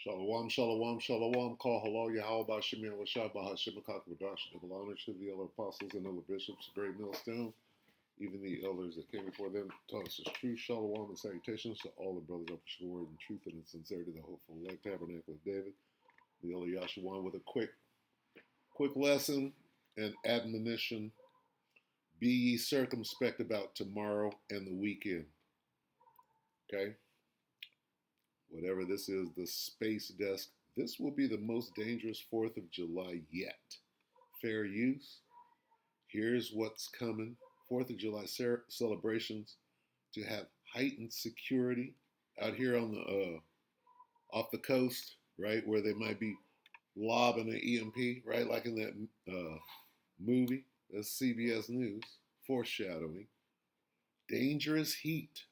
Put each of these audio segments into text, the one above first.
Shalom, shalom, shalom. Call hello, Yahweh Shemir Washai Bahashim Kakadash. Double honor to the other apostles and other bishops, great millstone, even the elders that came before them. Taught us true shalom and salutations to all the brothers of the word and truth and sincerity, the hopeful elect tabernacle of David, the elder Yashawan, with a quick lesson and admonition. Be ye circumspect about tomorrow and the weekend. Okay? Whatever this is, the space desk, this will be the most dangerous 4th of July yet. Fair use. Here's what's coming. 4th of July celebrations to have heightened security out here on the off the coast, right, where they might be lobbing an EMP, right, like in that movie, that's CBS News, foreshadowing. Dangerous heat.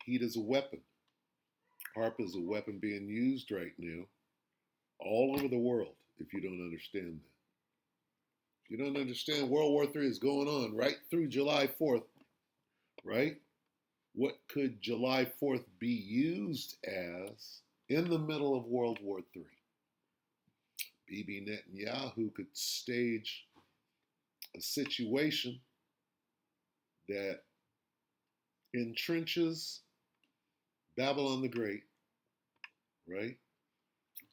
Heat is a weapon. HARP is a weapon being used right now all over the world, if you don't understand that. If you don't understand, World War III is going on right through July 4th, right? What could July 4th be used as in the middle of World War III? Bibi Netanyahu could stage a situation that entrenches Babylon the Great, right,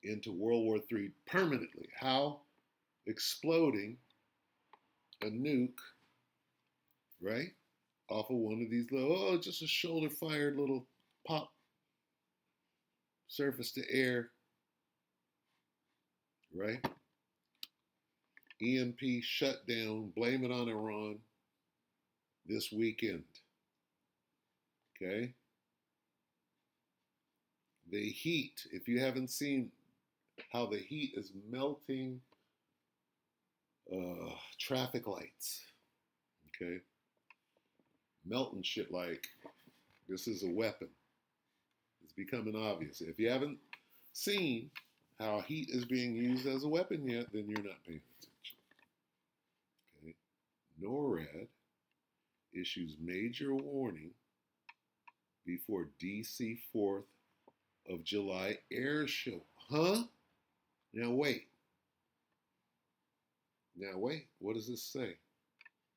into World War III permanently. How? Exploding a nuke, right, off of one of these little, just a shoulder-fired little pop, surface to air, right? EMP shut down, blame it on Iran this weekend, okay? The heat, if you haven't seen how the heat is melting traffic lights, okay? Melting shit like this is a weapon. It's becoming obvious. If you haven't seen how heat is being used as a weapon yet, then you're not paying attention. Okay? NORAD issues major warning before DC 4th of July air show. Huh? Now wait. What does this say?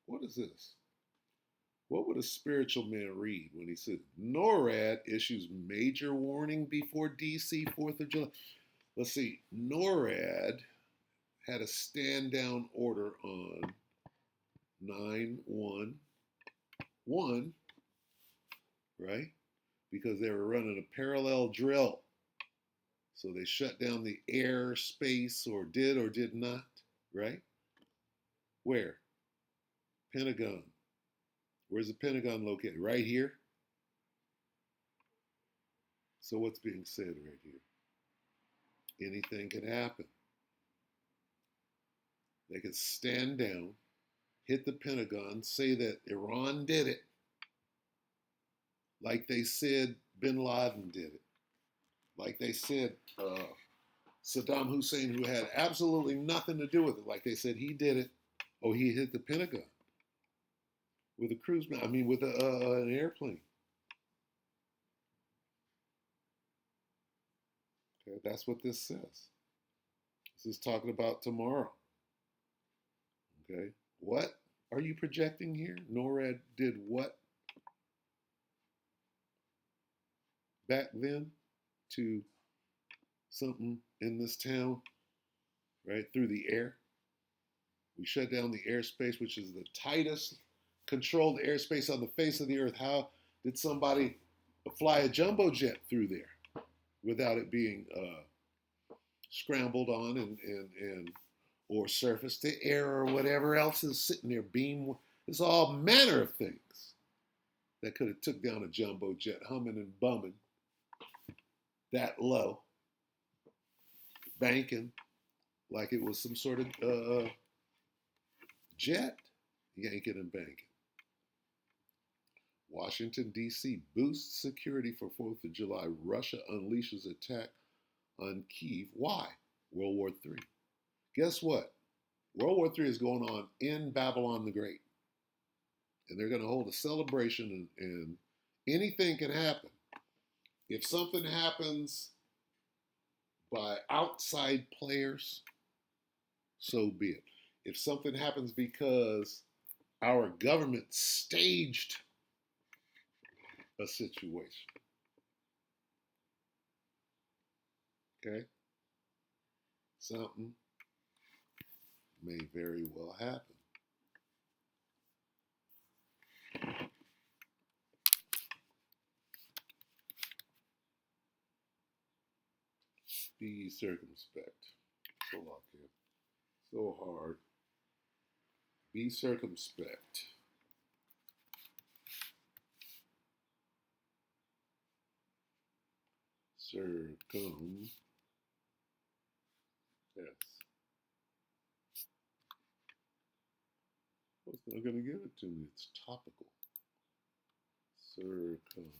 What is this? What would a spiritual man read when he said NORAD issues major warning before DC 4th of July? Let's see. NORAD had a stand down order on 9/11, right? Because they were running a parallel drill. So they shut down the air, space, or did not, right? Where? Pentagon. Where's the Pentagon located? Right here? So what's being said right here? Anything can happen. They could stand down, hit the Pentagon, say that Iran did it, like they said bin Laden did it, like they said Saddam Hussein, who had absolutely nothing to do with it, like they said he did it. Oh, he hit the Pentagon with a cruise, with an airplane. Okay, that's what this says. This is talking about tomorrow. Okay, what are you projecting here? NORAD did what back then to something in this town, right, through the air? We shut down the airspace, which is the tightest controlled airspace on the face of the earth. How did somebody fly a jumbo jet through there without it being scrambled on and or surface to air or whatever else is sitting there, beam? It's all manner of things that could have took down a jumbo jet humming and bumming that low, banking like it was some sort of jet, yanking and banking. Washington, D.C. boosts security for 4th of July. Russia unleashes attack on Kyiv. Why? World War III. Guess what? World War III is going on in Babylon the Great. And they're going to hold a celebration, and anything can happen. If something happens by outside players, so be it. If something happens because our government staged a situation, okay, something may very well happen. Be circumspect. So lock in. So hard. Be circumspect. Circum. Yes. Well, it's not going to give it to me. It's topical. Circum.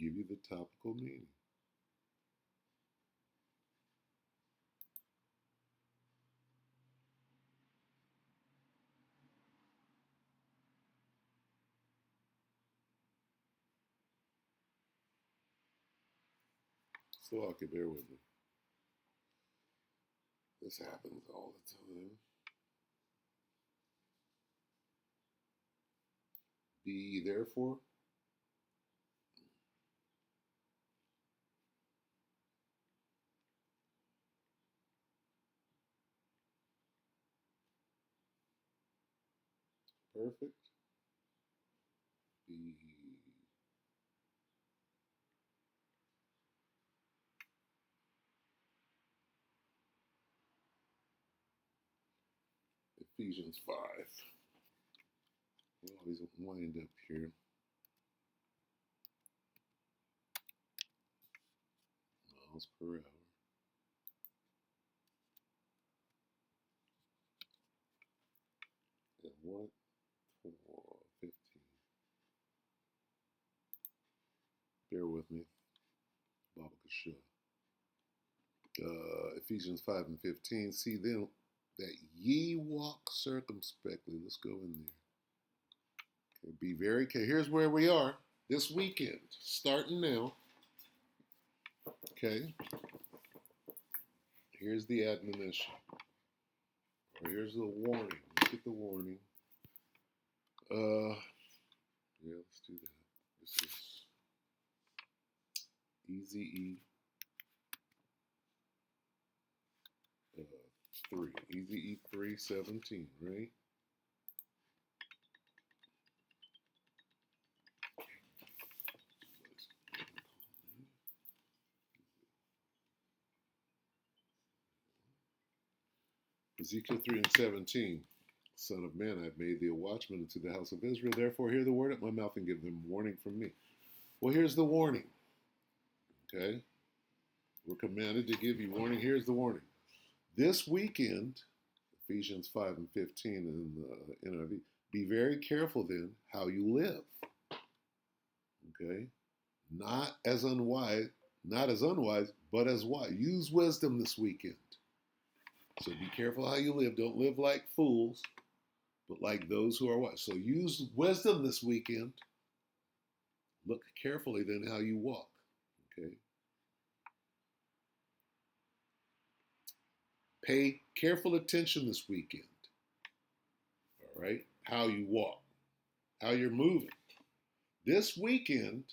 Give you the topical meaning. So I can bear with me. This happens all the time. Be therefore. Perfect. Be Ephesians 5. We always wind up here. Miles per hour. And what? 15. Bear with me. Baba Kasha. Ephesians 5 and 15. See then that ye walk circumspectly. Let's go in there. Okay, be very careful. Here's where we are this weekend, starting now. Okay. Here's the admonition. Or here's the warning. Let's get the warning. Yeah, let's do that. This is Easy E 3. Easy E 3:17, right? Ezekiel 3 and 17. Son of man, I have made thee a watchman into the house of Israel. Therefore, hear the word at my mouth and give them warning from me. Well, here's the warning. Okay? We're commanded to give you warning. Here's the warning. This weekend, Ephesians 5 and 15 in the NIV, be very careful then how you live. Okay? Not as unwise, but as wise. Use wisdom this weekend. So be careful how you live. Don't live like fools, but like those who are wise. So use wisdom this weekend. Look carefully then how you walk. Okay? Pay careful attention this weekend. All right? How you walk, how you're moving. This weekend,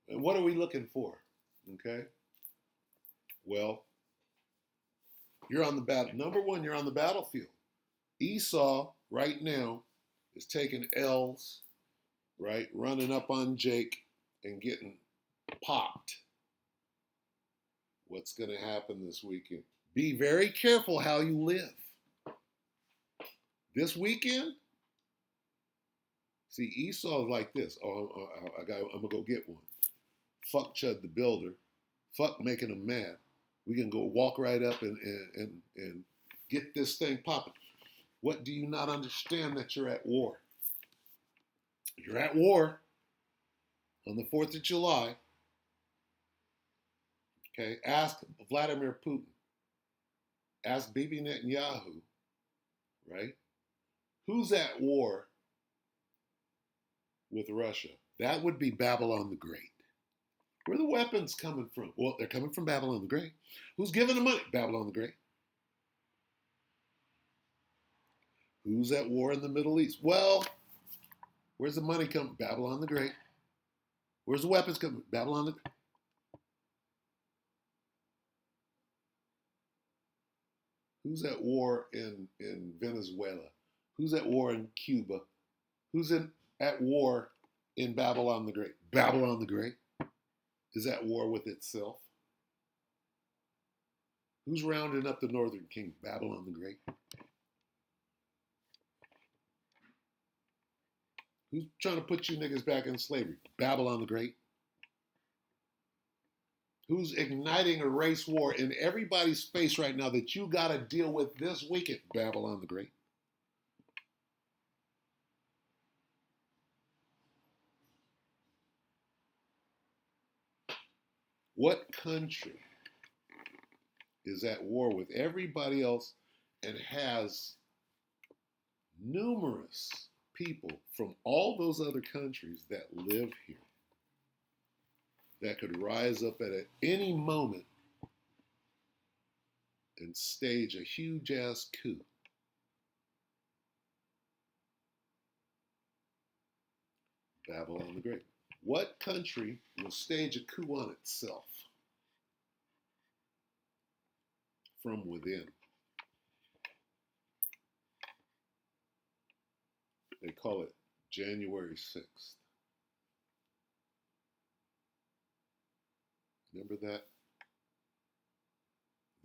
what are we looking for? Okay? Well, you're on the battle. Number one, you're on the battlefield. Esau right now is taking L's, right? Running up on Jake and getting popped. What's going to happen this weekend? Be very careful how you live. This weekend, see, Esau is like this. Oh, I'm going to go get one. Fuck Chud the Builder. Fuck making him mad. We can go walk right up and get this thing popping. What do you not understand that you're at war? You're at war on the 4th of July. Okay, ask Vladimir Putin. Ask Bibi Netanyahu, right? Who's at war with Russia? That would be Babylon the Great. Where are the weapons coming from? Well, they're coming from Babylon the Great. Who's giving the money? Babylon the Great. Who's at war in the Middle East? Well, where's the money coming? Babylon the Great. Where's the weapons coming? Babylon the Great. Who's at war in Venezuela? Who's at war in Cuba? Who's at war in Babylon the Great? Babylon the Great is at war with itself. Who's rounding up the Northern Kingdom? Babylon the Great. Who's trying to put you niggas back in slavery? Babylon the Great. Who's igniting a race war in everybody's face right now that you got to deal with this weekend? Babylon the Great. What country is at war with everybody else and has numerous people from all those other countries that live here that could rise up at any moment and stage a huge ass coup? Babylon the Great. What country will stage a coup on itself from within? They call it January 6th. Remember that?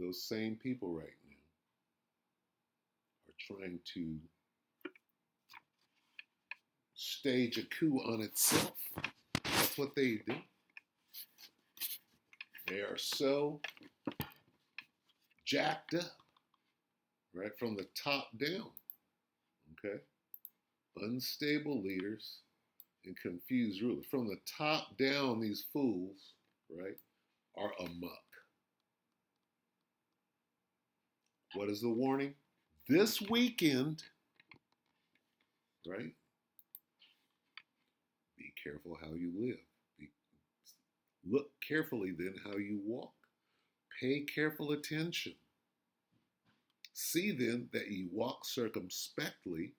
Those same people right now are trying to stage a coup on itself. That's what they do. They are so jacked up, right, from the top down, okay? Unstable leaders and confused rulers. From the top down, these fools, right, are amok. What is the warning? This weekend, right? Be careful how you live. Look carefully then how you walk. Pay careful attention. See then that ye walk circumspectly,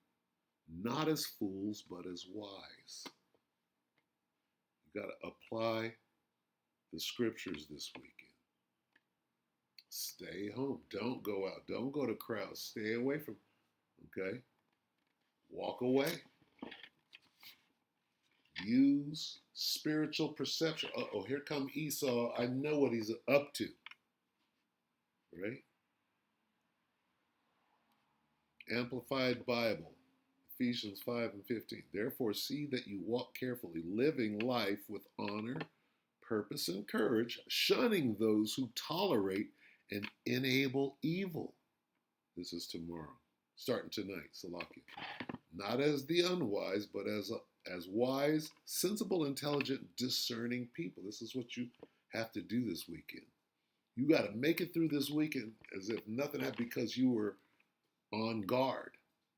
not as fools, but as wise. You got to apply the scriptures this weekend. Stay home. Don't go out. Don't go to crowds. Stay away from, okay? Walk away. Use spiritual perception. Uh-oh, here come Esau. I know what he's up to. Right? Amplified Bible, Ephesians 5 and 15. Therefore, see that you walk carefully, living life with honor, purpose, and courage, shunning those who tolerate and enable evil. This is tomorrow, starting tonight, Salakia. Not as the unwise, but as wise, sensible, intelligent, discerning people. This is what you have to do this weekend. You got to make it through this weekend as if nothing happened because you were on guard.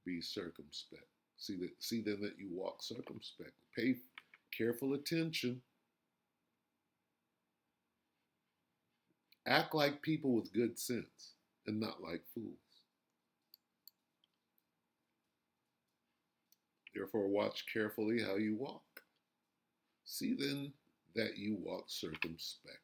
Be circumspect. See then that you walk circumspect. Pay careful attention. Act like people with good sense and not like fools. Therefore, watch carefully how you walk. See then that you walk circumspectly.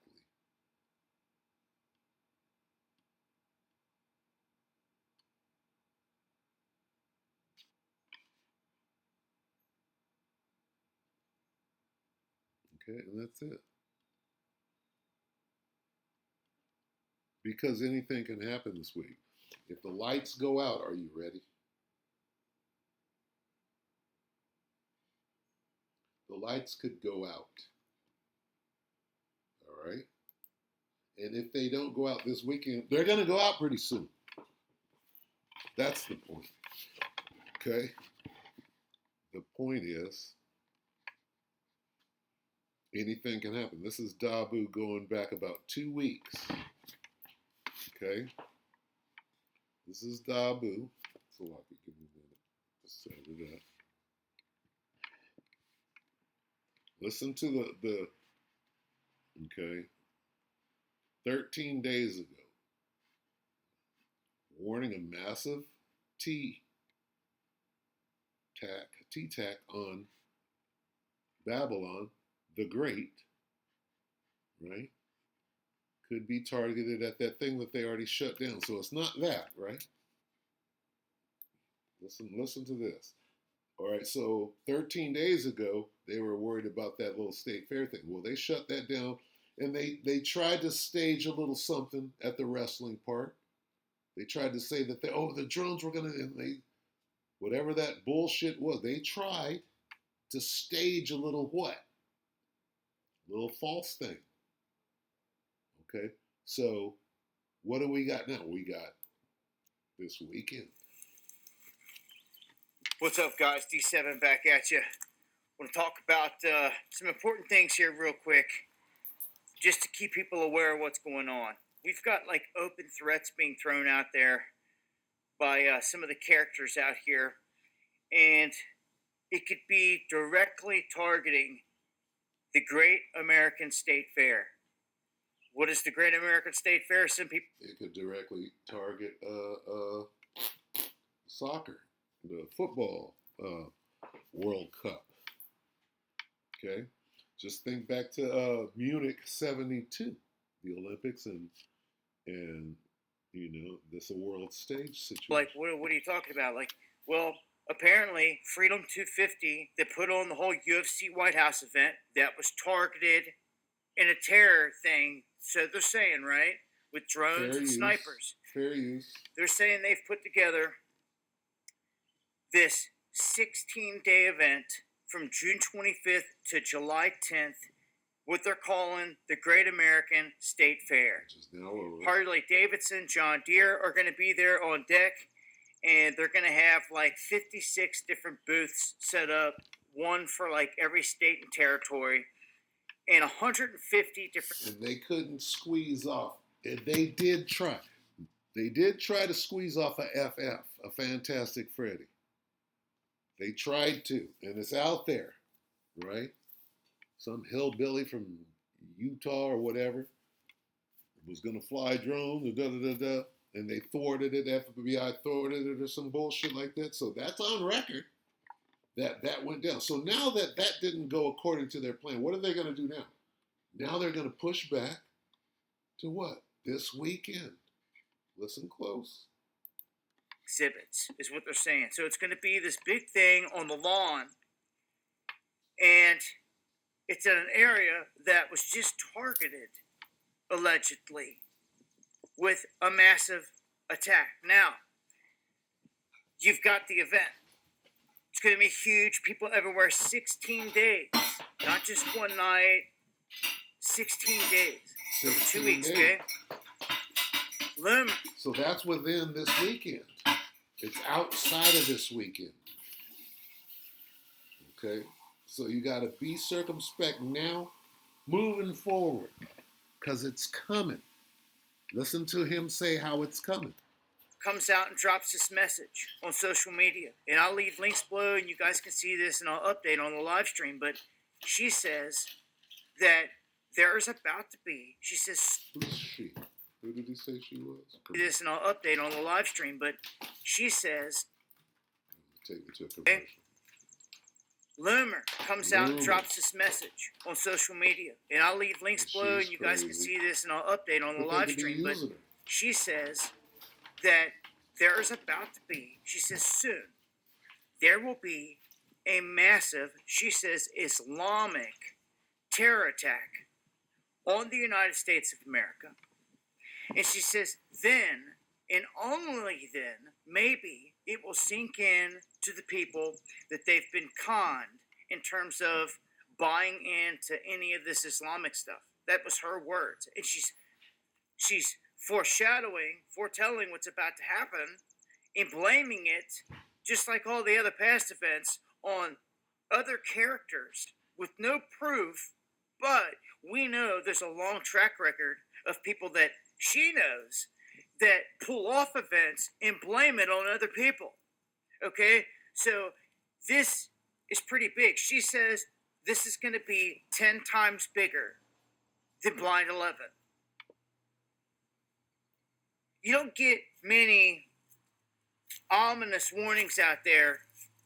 Okay, and that's it. Because anything can happen this week. If the lights go out, are you ready? The lights could go out. All right? And if they don't go out this weekend, they're going to go out pretty soon. That's the point. Okay? The point is, anything can happen. This is Dabu going back about 2 weeks. Okay? This is Dabu So I could give me a minute to set it up. Listen to the okay. 13 days ago, warning a massive T-tack on Babylon the Great, right? Could be targeted at that thing that they already shut down. So it's not that, right? Listen to this. All right, so 13 days ago, they were worried about that little state fair thing. Well, they shut that down, and they tried to stage a little something at the wrestling part. They tried to say that the drones were gonna, and they, whatever that bullshit was, they tried to stage a little what? A little false thing. Okay, so what do we got now? We got this weekend. What's up, guys? D7 back at you. I want to talk about some important things here real quick, just to keep people aware of what's going on. We've got like open threats being thrown out there by some of the characters out here, and it could be directly targeting the Great American State Fair. What is the Great American State Fair? Some people... It could directly target soccer, the football World Cup. Okay, just think back to Munich '72, the Olympics, and you know, this a world stage situation. Like, what are you talking about? Like, well, apparently Freedom 250, they put on the whole UFC White House event that was targeted in a terror thing. So they're saying, right, with drones and snipers. Fair use. They're saying they've put together this 16-day event from June 25th to July 10th, what they're calling the Great American State Fair. Which is now over. Harley Davidson, John Deere are going to be there on deck, and they're going to have like 56 different booths set up, one for like every state and territory, and 150 different... And they couldn't squeeze off. They did try. They did try to squeeze off a FF, a Fantastic Freddy. They tried to, and it's out there, right? Some hillbilly from Utah or whatever was going to fly drones, and they thwarted it. FBI thwarted it or some bullshit like that. So that's on record that went down. So now that didn't go according to their plan, what are they going to do now? Now they're going to push back to what? This weekend. Listen close. Exhibits is what they're saying. So it's going to be this big thing on the lawn, and it's in an area that was just targeted, allegedly, with a massive attack. Now, you've got the event. It's going to be huge. People everywhere, 16 days. Not just one night, 16 days. 16 2 weeks, days. okay? So that's within this weekend. It's outside of this weekend. Okay? So you got to be circumspect now, moving forward, because it's coming. Listen to him say how it's coming. Comes out and drops this message on social media. And I'll leave links below, and you guys can see this, and I'll update on the live stream. But she says that there is about to be, she says... Who's she? Who did he say she was? This, and I'll update on the live stream, but she says... Take it to a commercial. Loomer comes out and drops this message on social media. And I'll leave links below, and you guys can see this, and I'll update on the live stream. But she says that there is about to be, she says soon, there will be a massive, she says, Islamic terror attack on the United States of America. And she says then, and only then, maybe it will sink in to the people that they've been conned in terms of buying into any of this Islamic stuff. That was her words. And she's foretelling what's about to happen, and blaming it, just like all the other past events, on other characters with no proof. But we know there's a long track record of people that she knows that pull off events and blame it on other people. Okay? So this is pretty big. She says this is going to be 10 times bigger than Blind 11. You don't get many ominous warnings out there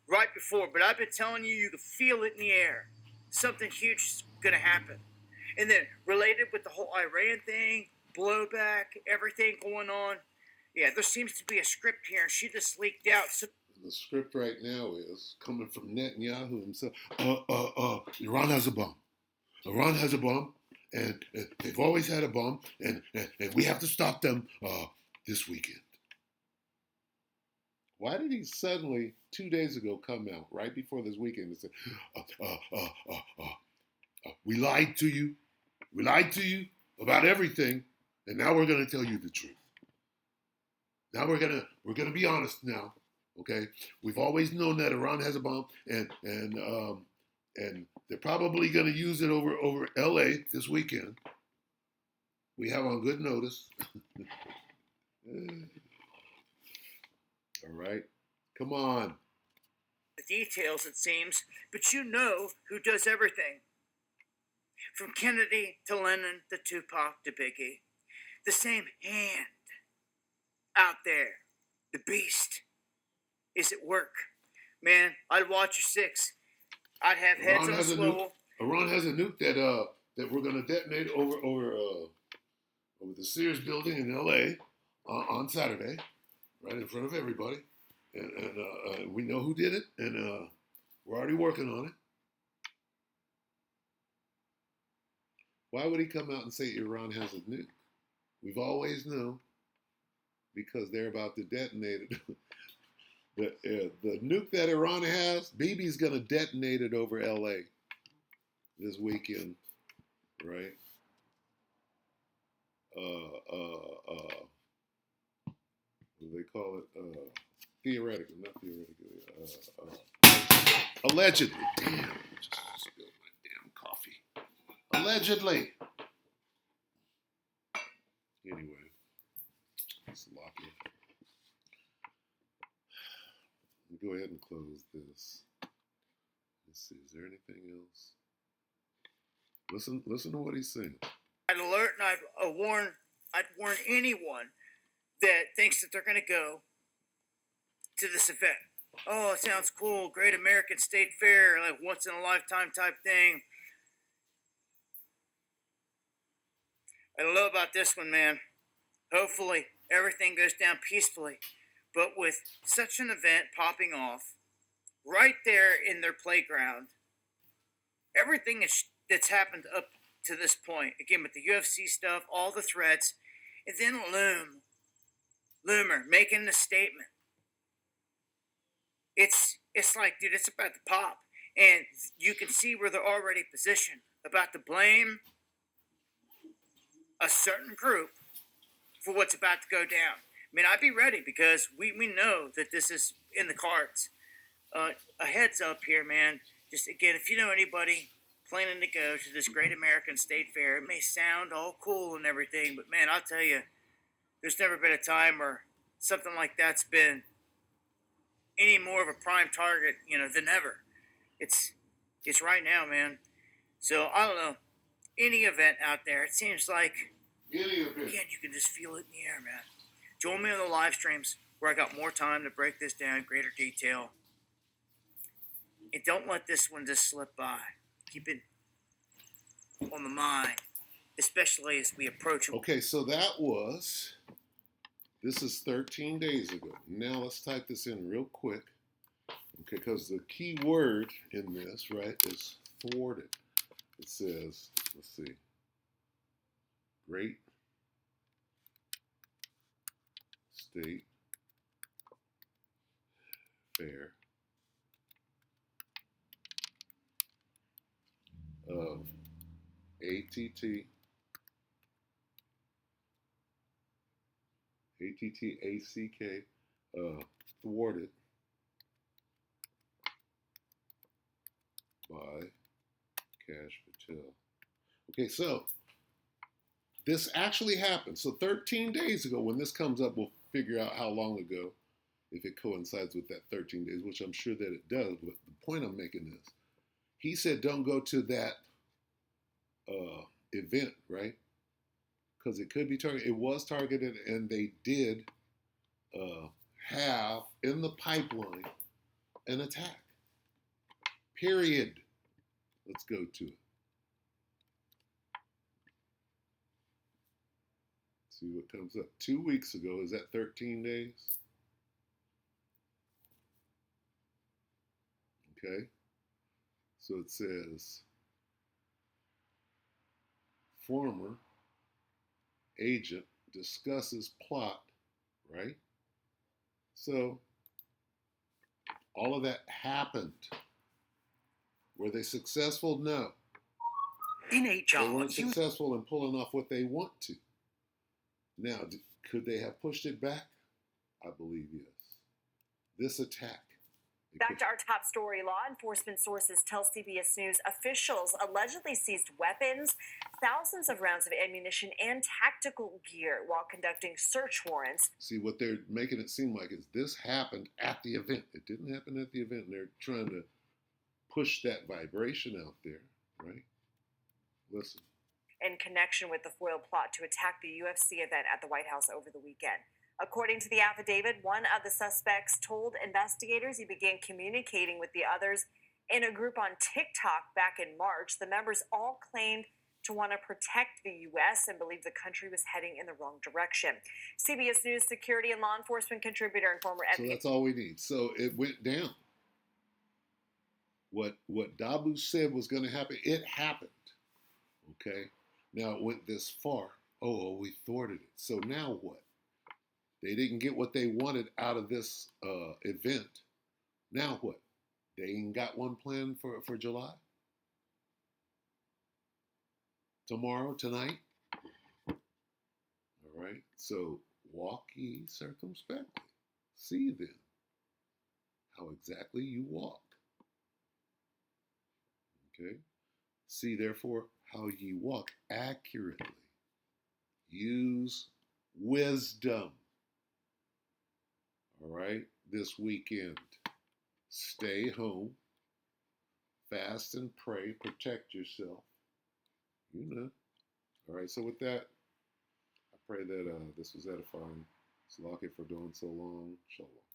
right before, but I've been telling you, you can feel it in the air. Something huge is going to happen. And then related with the whole Iran thing, blowback, everything going on, yeah, there seems to be a script here, and she just leaked out. So the script right now is coming from Netanyahu himself. Iran has a bomb. Iran has a bomb, and they've always had a bomb, and we have to stop them this weekend. Why did he suddenly, 2 days ago, come out right before this weekend and say, we lied to you. We lied to you about everything, and now we're going to tell you the truth. Now we're gonna be honest now, okay? We've always known that Iran has a bomb, and they're probably gonna use it over L.A. this weekend. We have on good notice. All right, come on. The details, it seems, but you know who does everything. From Kennedy to Lennon to Tupac to Biggie, the same hand out there, the beast, is at work. Man, I'd watch your six. I'd have heads on a swivel. Iran has a nuke that we're gonna detonate over the Sears building in L.A. On Saturday, right in front of everybody, and we know who did it, and we're already working on it. Why would he come out and say Iran has a nuke? We've always known, because they're about to detonate it. The nuke that Iran has, Bibi's going to detonate it over L.A. this weekend, right? What do they call it? Theoretically, not theoretically. Allegedly. Damn, I just spilled my damn coffee. Allegedly. Anyway, let's lock it. Let me go ahead and close this. Let's see, is there anything else? Listen to what he's saying. I'd alert and I'd warn anyone that thinks that they're going to go to this event. Oh, it sounds cool. Great American State Fair, like once in a lifetime type thing. I don't know about this one, man. Hopefully, everything goes down peacefully. But with such an event popping off, right there in their playground, everything that's happened up to this point, again, with the UFC stuff, all the threats, and then Loomer making the statement. It's like, dude, it's about to pop. And you can see where they're already positioned, about to blame a certain group for what's about to go down. I mean, I'd be ready because we know that this is in the cards. A heads up here, man. Just again, if you know anybody planning to go to this great American State Fair, it may sound all cool and everything, but man, I'll tell you, there's never been a time where something like that's been any more of a prime target, than ever. It's right now, man. So I don't know. Any event out there, it seems like again, you can just feel it in the air, man. Join me on the live streams where I got more time to break this down in greater detail. And don't let this one just slip by. Keep it on the mind, especially as we approach. Okay, so this is 13 days ago. Now let's type this in real quick. Okay, because the key word in this, right, is thwarted. It says, let's see, Great State Fair of ATTACK thwarted by Cash Patel. Okay, so this actually happened. So 13 days ago, when this comes up, we'll figure out how long ago if it coincides with that 13 days, which I'm sure that it does. But the point I'm making is, he said don't go to that event, right? Because it could be targeted. It was targeted, and they did have in the pipeline an attack. Period. Let's go to it. See what comes up. 2 weeks ago, is that 13 days? Okay. So it says, former agent discusses plot, right? So all of that happened. Were they successful? No. In a job, they weren't successful in pulling off what they want to. Now, could they have pushed it back? I believe yes. This attack. Back to our top story. Law enforcement sources tell CBS News officials allegedly seized weapons, thousands of rounds of ammunition, and tactical gear while conducting search warrants. See, what they're making it seem like is this happened at the event. It didn't happen at the event, and they're trying to push that vibration out there, right? Listen. In connection with the foiled plot to attack the UFC event at the White House over the weekend. According to the affidavit, one of the suspects told investigators he began communicating with the others in a group on TikTok back in March. The members all claimed to want to protect the U.S. and believed the country was heading in the wrong direction. CBS News security and law enforcement contributor and former So that's all we need. So it went down. What Dabu said was going to happen, it happened. Okay? Now it went this far. Oh, we thwarted it. So now what? They didn't get what they wanted out of this event. Now what? They ain't got one planned for July? Tomorrow, tonight? All right. So walk ye circumspectly. See then how exactly you walk. Okay. See therefore how ye walk accurately. Use wisdom. All right, this weekend, stay home, fast and pray, protect yourself. You know. All right, so with that, I pray that this was edifying. Salaki for doing so long. Shalom.